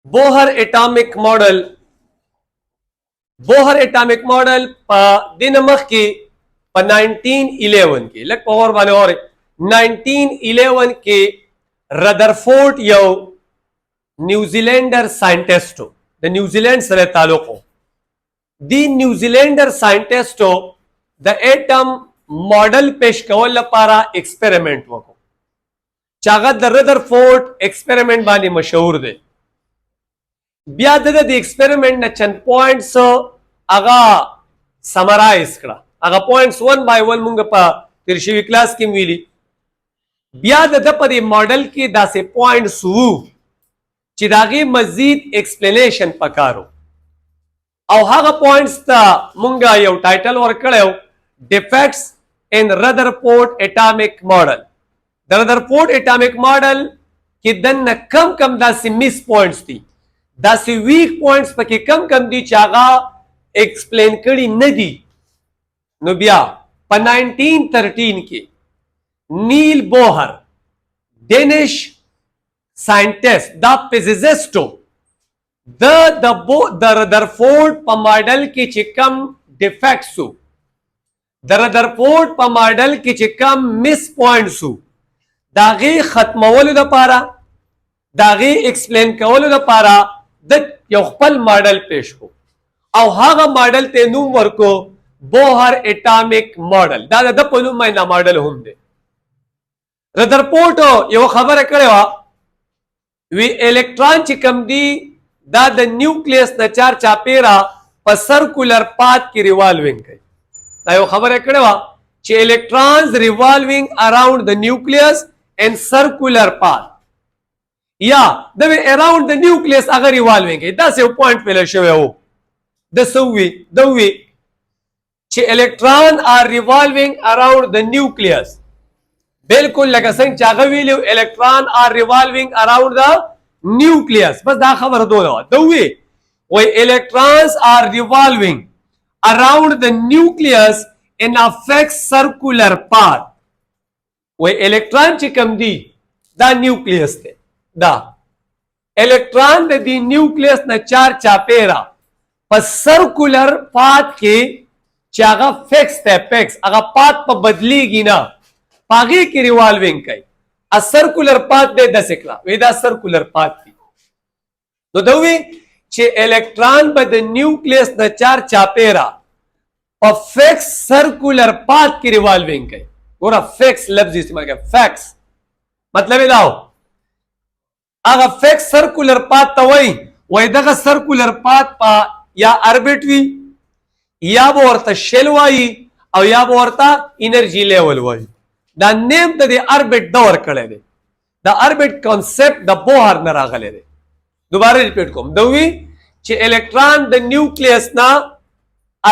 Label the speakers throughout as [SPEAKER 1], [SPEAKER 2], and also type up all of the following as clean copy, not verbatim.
[SPEAKER 1] Bohar atomic model په دینه مخ کې په 1911 کې لکه په اور باندې اور 1911 کې رادرفورد یو نیوزیلینډر ساينټیسټو د نیوزیلینډ سره تعلق و دی نیوزیلینډر ساينټیسټو د اټم ماډل پیش کول لپاره ایکسپریمنٹ وکړو چې هغه د رادرفورد ایکسپریمنٹ باندې مشهور دی بیا د ایکسپریمنٹ نه چند پوینټس هغه سمرایز کړه هغه پوینټس 1 بای 1 مونږ په تیر شوی کلاس کې ویلي بیا د په دې ماډل کې داسې پوینټس وو چې داغه مزید ایکسپلینیشن پکارو او هغه پوینټس ته مونږه یو ټایټل ورکړیو ډیفیکټس ان رادرفورد اټامیک ماډل د رادرفورد اټامیک ماډل کې دنه کم داسې مس پوینټس دي داسې ویک پوینټس پکې کم دي چې هغه ایکسپلین کړي نه دي نو بیا په 1913 کې نیل بوهر ډینش ساينټیسټ دا فزیسټو د رادرفورد په ماډل کې چې کم ډیفیکټس وو د رادرفورد په ماډل کې چې کم مس پوینټس وو داغه ختمولو لپاره داغه ایکسپلین کولو لپاره د یو خپل ماډل پیش کو او هغه ماډل ته نوم ورکو بوهر اټامیک ماډل دا د په نوم باندې ماډل هم دی رادرفورد یو خبره کړې وی الکترون چې کم دی دا د نیوکلیس نه چار چاپیرا په سرکولر پات کې ریوالوینګ کوي دا یو خبره کړې چې الکترونز ریوالوینګ اراوند د نیوکلیس and circular path یا د around the nucleus اگر ریوالوینګ دا څه پوینټ پیل شوی وو د سووي دوی چې الکترون are revolving around the nucleus بالکل لکه څنګه چې هغه ویلو الکترون are revolving around the nucleus بس دا خبره دوی وای electrons are revolving around the nucleus in a fixed circular path وای الکترون چې کم دی دا نیوکلیس دی دا الکترون د دې نیوکلیس نه چار چاپیرا په سرکولر پات کې چې هغه فکس دی فکس هغه پات په بدلیږي نه پاغي کې ریوالوینګ کوي ا سرکولر پات دی د سکلا وې دا سرکولر پات دی نو دوی چې الکترون په د نیوکلیس نه چار چاپیرا په فکس سرکولر پات کې ریوالوینګ کوي ګوره فکس لفظ استعمال کوي فکس مطلب دا هغه فکس سرکولر پات ته وای دغه سرکولر پات په یا اربټ وی یا ورته شیل وای او یا ورته انرژي لیول وای دا نیم د اربټ دور کړی دی دا اربټ کانسپټ د بوهر نه راغلی دی دوباره ریپیټ کوم دوی چې الکترون د نیوکلیس نه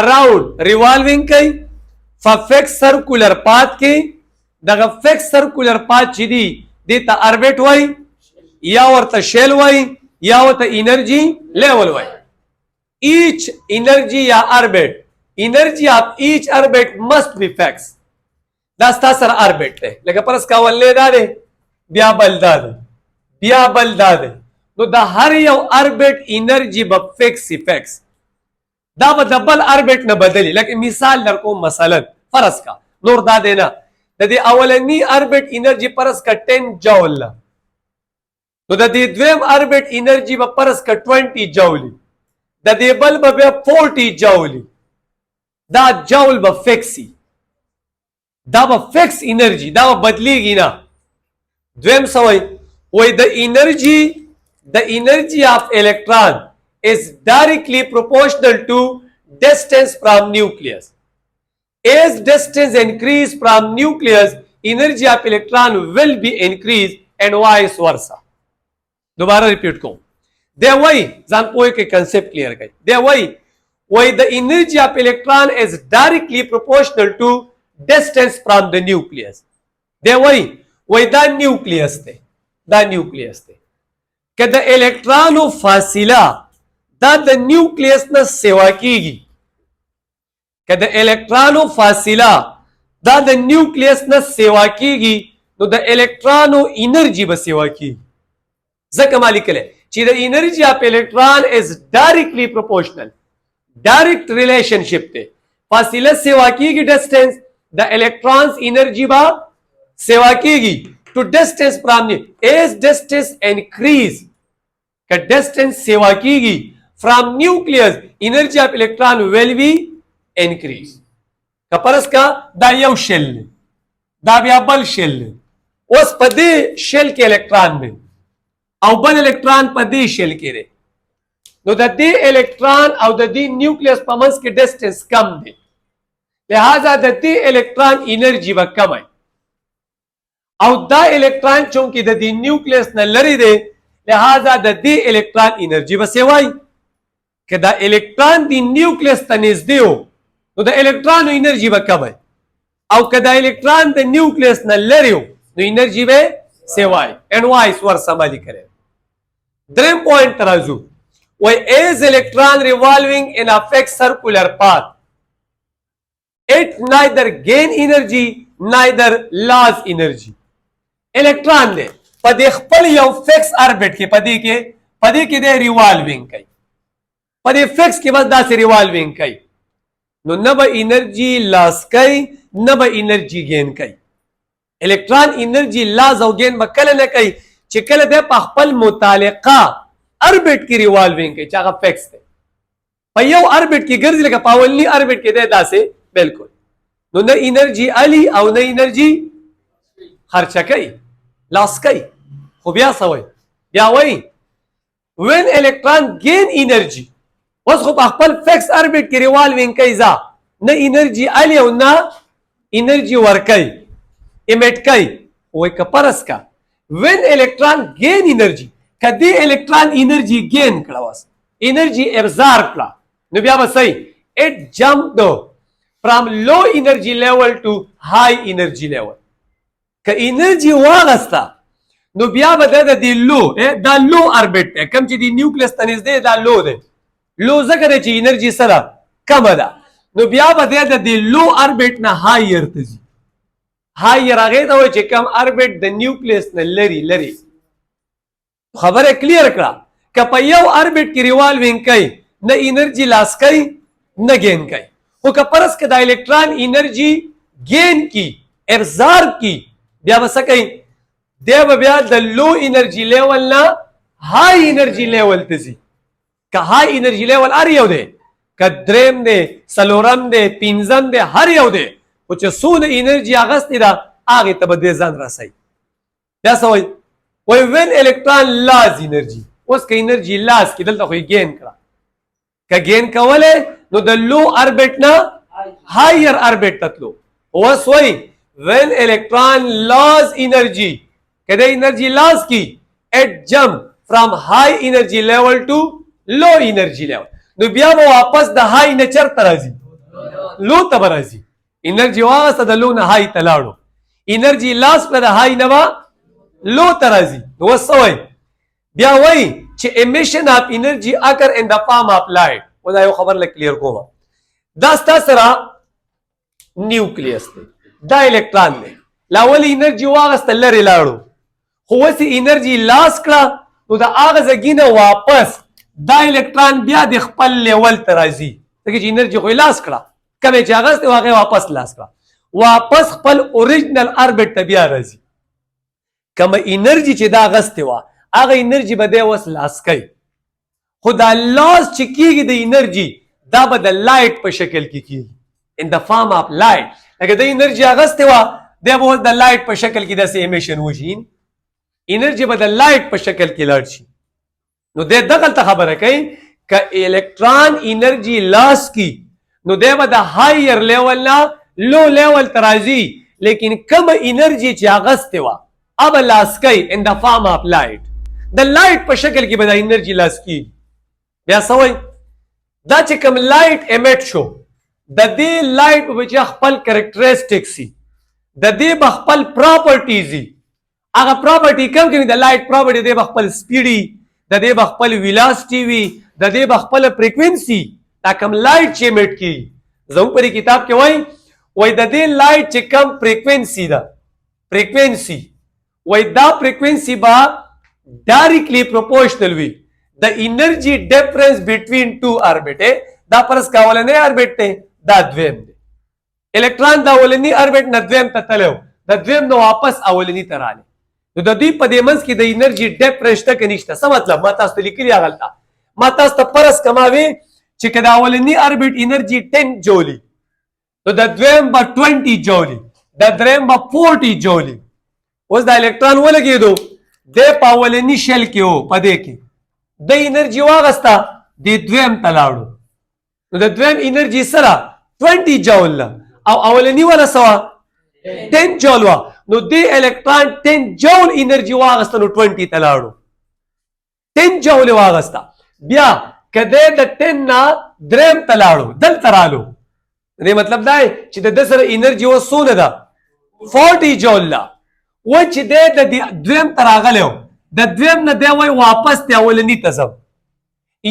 [SPEAKER 1] اراوند ریوالوینګ کوي فکس سرکولر پات کې دغه فکس سرکولر پات چې دی دته اربټ وای یا ورته شیل وای یا ورته انرژي لیول وای each energy یا اربټ energy of each orbit must be fixed دا ستا سره اربټ دی لکه پرس کاول نه دا دی بیا بل دا دی بیا بل دا دی نو د هر یو اربټ انرژي به فکس دا به د بل اربټ نه بدلی لکه مثال در کوم مثلا فرض کا نور دا دینا د دې اولنی اربټ انرژي فرض کا 10 جول نو د دې دویم اربټ انرژي به فرض کا 20 جول د دې بل به 40 جول دا جول به فکسی دا به فکس انرژي دا به بدلیږي نه دویم سوي وای د انرژي اف الکترون is directly proportional to distance from nucleus. As distance increase from nucleus, energy of electron will be increased and vice versa. दोबारा repeat को. They why जान कोई के concept clear करें. They why the energy of electron is directly proportional to distance from the nucleus. They why the nucleus थे. कि the electron फासिला دا د نیوکلیس نه سیوا کیږي که د الکترونو فاصله دا د نیوکلیس نه سیوا کیږي نو د الکترونو انرژي به سیوا کیږي ځکه ما لیکلی چې the energy of electron is directly proportional. Direct relationship ته فاصله سیوا کیږي distance the electrons energy با سیوا کیږي to distance from as distance increase که distance سیوا کیږي from nucleus energy of electron will be increase. کپرس کا دا یو شل دا بیا بل شل اوس په دې شل کې الکترون دی او بل الکترون په دې شل کې دی نو د دې الکترون او د دې نیوکلیس په منځ کې ډسټنس کم دی لہذا د دې الکترون انرژي به کم وي او دا الکترون چونکې د دې نیوکلیس نه لري دی لہذا د دې الکترون انرژي به سیوای که دا الکترون د نیوکلیس ته نږدې و نو د الکترون انرژي به کم وي او که دا الکترون د نیوکلیس نه لري و نو انرژي به سیوای and vice versa باندې کړي. دریم پوینټ ترازو وای as electron revolving in a fixed circular path it neither gain energy neither lose energy. الکترون دی په دې خپل یو فکس اربټ کې پدې کې د ریوالوینګ کوي په دې فکس کې بس داسې ریوالوینګ کوي نو نه به انرژي لاس کوي نه به انرژي گین کوي. الکترون انرژي لاس او گین به کله نه کوي چې کله د په خپل متعلقه اربټ کې ریوالوینګ کوي چې هغه فکس دی په یو اربټ کې ګرځي لکه په اولني اربټ کې دی داسې بالکل نو نه انرژي علي او نه انرژي خرچه کوي لاس کوي خو بیا سوي بیا وایي when electron gain energy اوس خو په خپل فکس اربټ کې ریوالوینګ کوي ځا نه انرژي علي او نه انرژي ورکوي emit کوي وای کپرس کا when electron gain energy کدی الکترون انرژي gain کړه واس انرژي absorb کړه نو بیا به صحیح it jumped from low energy level to high energy level که انرژي واغستا نو بیا به د دې لو دا لو اربټ کم چې دی نیوکلیس ته نږدې دا لو دی لو ځکه چې انرژي سره کم ده نو بیا به د دې لو اربټ نه هایر ته ځي هایر هغه ته وایي چې کم اربټ د نیوکلیس نه لري خبره کلیر کړه که په یو اربټ کې ریوالوینګ کوي نه انرژي لاس کوي نه گین کوي خو که پرس که د الکترون انرژي گین کی ابزارب کی بیا به څه کوي دی به بیا د لو انرژي لیول نه های انرژي لیول ته ځي که های انرژي لیول هر یو دی که دریم دی څلورم دی پنځم دی هر یو دی خو چې څونه انرژي اخیستې ده هغې ته به دې ځان رسوي بیا څه وایي وای when electron loss energy اوس که انرژي لاس کې دلته خو یې ګین کړه که ګین کولی نو د لو اربټ نه هایر اربټ ته تلو اوس وایي when electron loss energy که د انرژي لاس کی it jump from high energy level to low energy level نو بیا به واپس د های نه چرته راځي لو ته به راځي انرژي واغسته د لو نه های ته لاړو انرژي لاس کړه د های نه به لو ته راځي نو اوس څه وایي بیا وایي چې emission of energy occur in the form of light و دا یو خبر لږ کلیر کوم دا ستا سره نیوکلیس دی دا الکترون دی لا ولې انرژي واغسته لرې لاړو خو اوس یې انرژي لاس کړه نو د هغه ځګي نه واپس دا الکترون بیا د خپل لیول ته راځي ځکه چې انرژي خو یې لاس کړه کومې چې اخیستې و هغې واپس لاس کړه واپس خپل اوریجنل اربټ ته بیا راځي کومه انرژي چې دا اخیستې وه هغه انرژي به دی اوس لاس کوي خو دا لاس چې کېږي د انرژي دا به د لایټ په شکل کې کېږي in the form of light لکه د انرژي اخیستې وه دی به اوس د لایټ په شکل کې داسې امیشن وشي انرژي به د لایټ په شکل کې لاړ شي نو دی دغلته خبره کوي که الکترون انرژي لاس کی نو دی به د هایر لیول نه لو لیول ته راځي لیکن کومه انرژي چې اخیستې وه اب لاس کوي in the form of light د لایټ په شکل کې به دا انرژي لاس کیږي بیا څه وایي دا چې کوم لایټ امیټ شو د دې لایټ به چې خپل کریکټریسټک سي د دې به خپل پراپرټیز وي هغه پراپرټي کوم کوي د لایټ پراپرټي دی به خپل سپیډي د دې به خپل ویلاسټي وي د دې به خپل فریکوینسي دا کوم لایټ چې امیټ کیږي زموږ په کتاب کې وایي د دې لایټ چې کوم فریکوینسي ده فریکوینسي وای دا فریکوینسي با ډایرکټلی پروپورشنل وي د انرجي ډیفرنس بټوین ټو اربټ دا پرس کاولنې اربټ ته دا دویم دی الکترون دا اولنی اربټ نه دویم ته تلو د دویم نو واپس اولنی ته رااله نو د دې په دې منځ کې د انرجي ډیفرنس ته کنيشته څه مطلب ما تاسو ته لیکلي غلطه ما تاسو ته پرس کماوي چې کدا اولنی اربټ انرجي 10 جولی نو د دویم به 20 جولی د دریم به 40 جولی اوس د الکترون ولګېدو د په اولنی شل کې وو په دې کې د انرجي واغستا د دویم ته لاړو نو د دویم انرجي سره 20 جول او اولنی ولا سوا 10 جول وا نو د الکترون 10 جول انرجي واغستا نو 20 ته لاړو 10 جول واغستا بیا کده د 10 نا دریم ته لاړو دل ترالو دې مطلب دا چې د سره انرجي وسونه ده 40 جول لا و چې د دویم تراغلو د دویم نه دی وای واپس ته اولنی ته ځم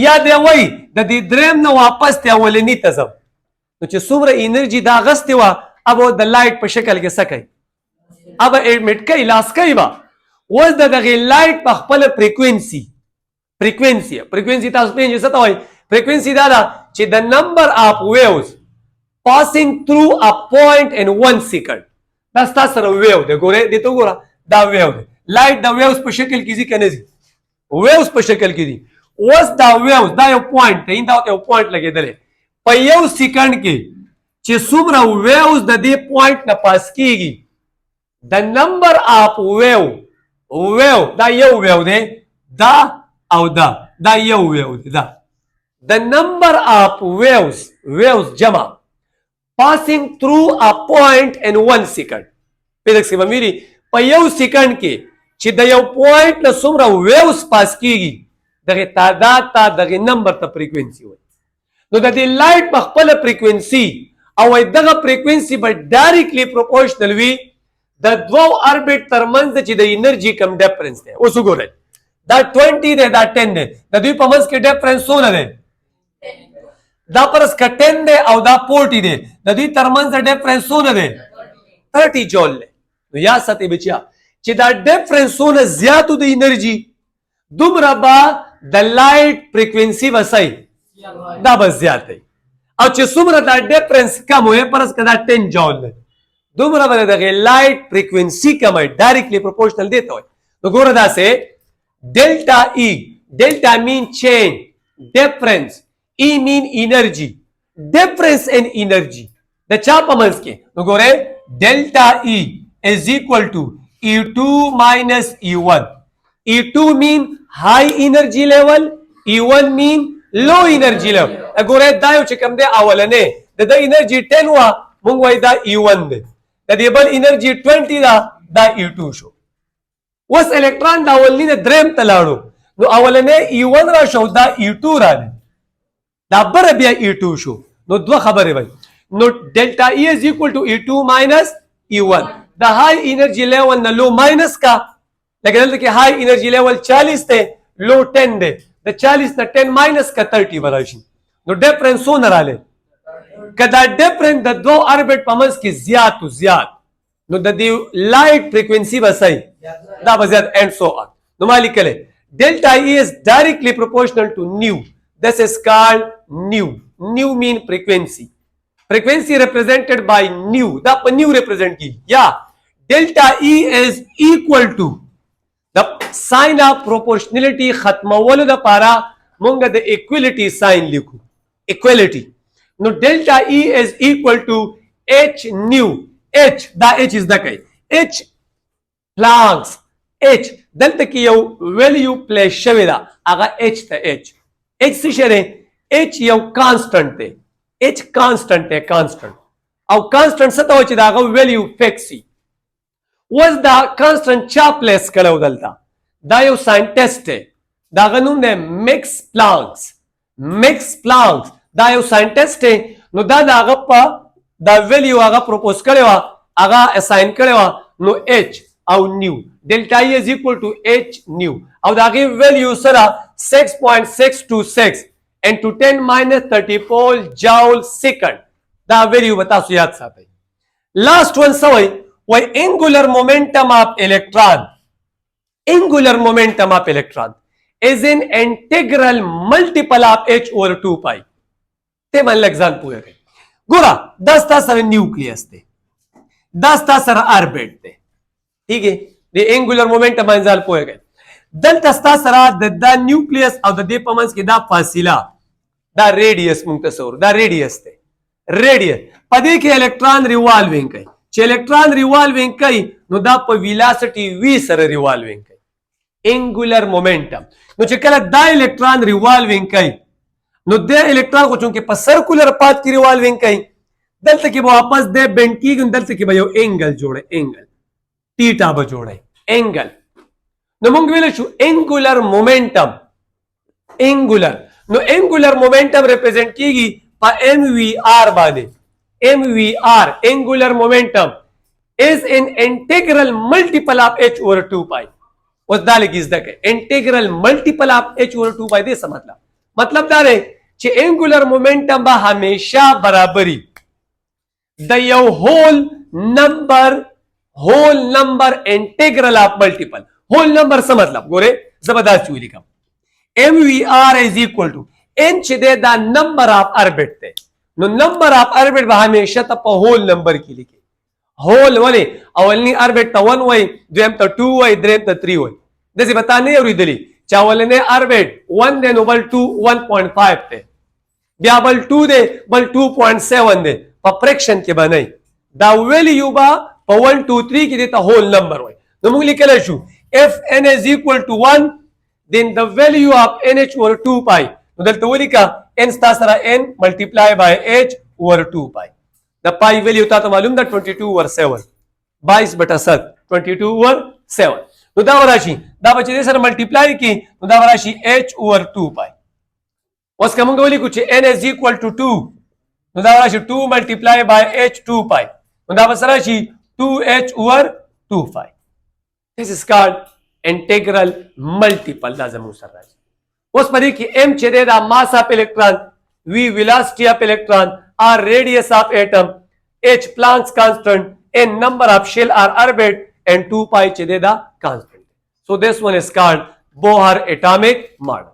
[SPEAKER 1] یا دی وای د دې دریم نه واپس ته اولنی ته ځم نو چې څومره انرجي دا غستې وه اب د لایټ په شکل کې څه کوي اب ایمیټ کوي لاس کوي به اوس د دغې لایټ په خپله فریکوینسي تاسو پوهېږئ څه ته وایي فریکوینسي دا ده چې د نمبر آف ویوز passing through a point in 1 second دا ستا سره ویو دی ګورې دې ته وګوره دا ویو دی لایټ د ویوز په شکل کې ځي که نه ځي ویوز په شکل کې دي اوس دا ویوز دا یو پوینټ دی دا یو پوینټ لګېدلی په یو سیکنډ کې چې څومره ویوز د دې پوینټ نه پاس کېږي د نمبر آف ویو دا یو ویو دی دا او دا یو ویو دی دا د نمبر آف ویوز جمع passing through a point in 1 second پیدک سی بمیری په یو سیکنډ کې چې د یو پوینټ نه څومره ویوز پاس کیږي دغه تعداد ته دغه نمبر ته فریکوینسي وایي نو د دې لایټ په خپل فریکوینسي او دغه فریکوینسي به ډایرکټلی پروپورشنل وي د دوو اربټ ترمنځ چې د انرجي کم ډیفرنس دی اوس وګورئ دا 20 دی دا 10 دی د دوی په منځ کې ډیفرنس څونه دی دا پرس کا 10 دی او دا 40 دی د دې ترمنځ ډیفرنس څونه دی 30 جول دی نو یا ساتي بچیا چې دا ډیفرنس څونه زیاتو د انرجي دومره به د لایټ فریکوینسي وسای دا به زیات دی او چې څومره دا ډیفرنس کم وي پرس کا دا 10 جول دی دومره به د لایټ فریکوینسي کم وي ډایرکټلی پروپورشنل دی ته وي نو ګوره دا سه ډیلټا مین چینج ډیفرنس E mean energy difference in energy د چا په منځ کې نو ګوره delta E is equal to E2 minus E1 E2 mean high energy level E1 mean low energy level ګوره دا یو چې کوم دی اولنې د انرجي 10 وا مونږ وای دا E1 دی د دې بل انرجي 20 دا E2 شو اوس الکترون دا اولنې دریم ته لاړو نو اولنې E1 را شو دا E2 راځي دا بر بیا E2 شو نو دوه خبرې وای نو ډیلټا E is equal to E2 minus E1 د های انرجي لیول نه لو ماینس کا لکه دلته کې های انرجي لیول 40 ته لو 10 دی د 40 نه 10 ماینس کا 30 ورشي نو ډیفرنس څونه رااله کدا ډیفرنس د دوه اربټ په منځ کې زیات نو د دې لایټ فریکوینسي وسای دا به زیات اینڈ سو on نو مالی کله ډیلټا E is directly proportional to nu this is called nu mean frequency represented by nu da pa nu represent ki yeah delta E is equal to the sign of proportionality khatmawalo da para monga the equality sign likhu equality no delta E is equal to h nu h da h is the kai h Planck's h دلته کې یو value place شوی دا هغه h ته h څه شی h یو کانسټنټ دی h کانسټنټ دی کانسټنټ او کانسټنټ څه ته وایي چې دا هغه ویلیو فکس وي اوس دا کانسټنټ چا پلیس کړی و دلته دا یو ساینټسټ دی د هغه نوم دی میکس پلانکس دا یو ساینټسټ دی نو دا د هغه په دا ویلیو هغه پروپوز کړی وه هغه اساین کړی وه نو h او نیو ډیلټا E is equal to h نیو او د هغې ویلیو سره 6.626 into 10 minus 34 joule second دا ویلیو به تاسو یاد ساتئ لاست ون څه وایي angular momentum of electron is an integral multiple of h over 2 pi. ते म्हणलं एक्झाम पूरे काही गोरा 10 ता sir nucleus ते 10 ता sir orbit ते ठीक है the angular momentum manzal poe kai dal tasta sara the nucleus of the depamans ki da fasila da radius mung tasawur da radius te radius pade ke electron revolving kai che electron revolving kai no da pa velocity v sara revolving kai angular momentum no che kala da electron revolving kai no de electron ko chunke pa circular path ki revolving kai dal tak ki वापस दे bend की dal tak ki bayo angle जोड़े angle theta ba जोड़े angle no mung vele shu angular momentum angular no angular momentum represent kigi pa mvr bane mvr angular momentum is an integral multiple of h over 2 pi us dale giz da ke integral multiple of h over 2 pi de samajla मतलब dale che angular momentum ba hamesha barabari the your whole number integral of multiple whole number से मतलब गोरे जबरदस्त चूली का mvr is equal to n छेदे the number of orbit थे no number of orbit वहां हमेशा तब whole number की लिखे whole वाले अवलनी orbit तो 1 वही द्वेम तो 2 वही द्वेम तो 3 वही जैसे बताने और इधरी चावल ने orbit 1 दे नोबल 2 1.5 थे ब्याबल 2 दे बल 2.7 दे फ्रैक्शन के बनाई द वैल्यू बा 1 2 3 की देता होल नंबर होय तो मुंग लिखले छु if n is equal to 1 then the value of nh over 2 pi तो दल तो लिखा n sta सरा n multiply by h over 2 pi the pi value था तो मालूम था 22 over 7 22/7 22 over 7 तो दा राशि दा बचे दे सर मल्टीप्लाई की तो दा राशि h over 2 pi उसका मुंग बोली कुछ n is equal to 2 तो दा राशि 2 multiply by h 2 pi तो दा बस राशि 2h over 2 pi. This is called integral multiple. उस पर कि m छेदे दा mass of electron, v velocity of electron, r radius of atom, h Planck's constant, n number of shell or orbit, and 2 pi छेदे दा constant. So this one is called Bohar atomic model.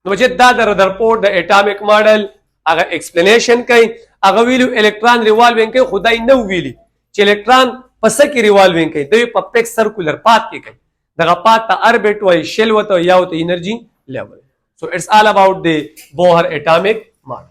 [SPEAKER 1] मुझे दा report the atomic model अगर explanation कहीं अगर विलु electron revolving के खुदाई न विली इलेक्ट्रॉन पस की रिवॉल्विंग कई दवी पपेक्स सर्कुलर पाथ की कई दगा पाथ ऑर्बिट व शेल व तो या energy level so it's all about the Bohr atomic model